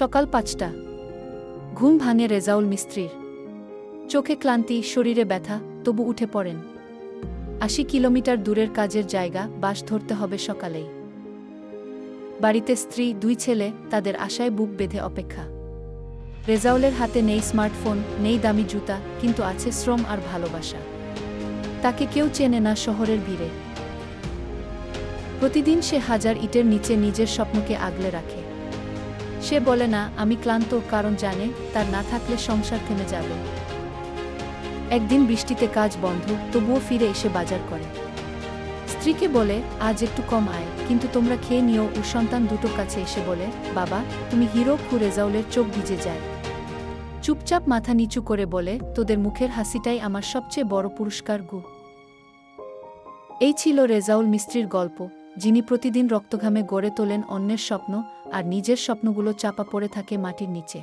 সকাল ৫টা। ঘুম ভাঙে রেজাউল মিস্ত্রির। চোখে ক্লান্তি, শরীরে ব্যথা, তবু উঠে পড়েন। ৮০ কিলোমিটার দূরের কাজের জায়গা, বাস ধরতে হবে সকালেই। বাড়িতে স্ত্রী, ২ ছেলে, তাদের আশায় বুক বেঁধে অপেক্ষা। রেজাউলের হাতে নেই স্মার্টফোন, নেই দামি জুতা, কিন্তু আছে শ্রম আর ভালোবাসা। তাকে কেউ চেনে না শহরের ভিড়ে। প্রতিদিন সে হাজার ইটের নিচে নিজের স্বপ্নকে আগলে রাখে। সে বলে না আমি ক্লান্ত, কারণ জানে তার না থাকলে সংসার থেমে যাবে। একদিন বৃষ্টিতে কাজ বন্ধ, তবুও ফিরে এসে বাজার করে। স্ত্রীকে বলে আজ একটু কম আয়, কিন্তু তোমরা খেয়ে নিও। ও সন্তান দুটো কাছে এসে বলে বাবা তুমি হিরো। রেজাউলের চোখ ভিজে যায়। চুপচাপ মাথা নিচু করে বলে তোদের মুখের হাসিটাই আমার সবচেয়ে বড় পুরস্কার গু। এই ছিল রেজাউল মিস্ত্রির গল্প, যিনি প্রতিদিন রক্তঘামে গড়ে তোলেন অন্যের স্বপ্ন, আর নিজের স্বপ্নগুলো চাপা পড়ে থাকে মাটির নিচে।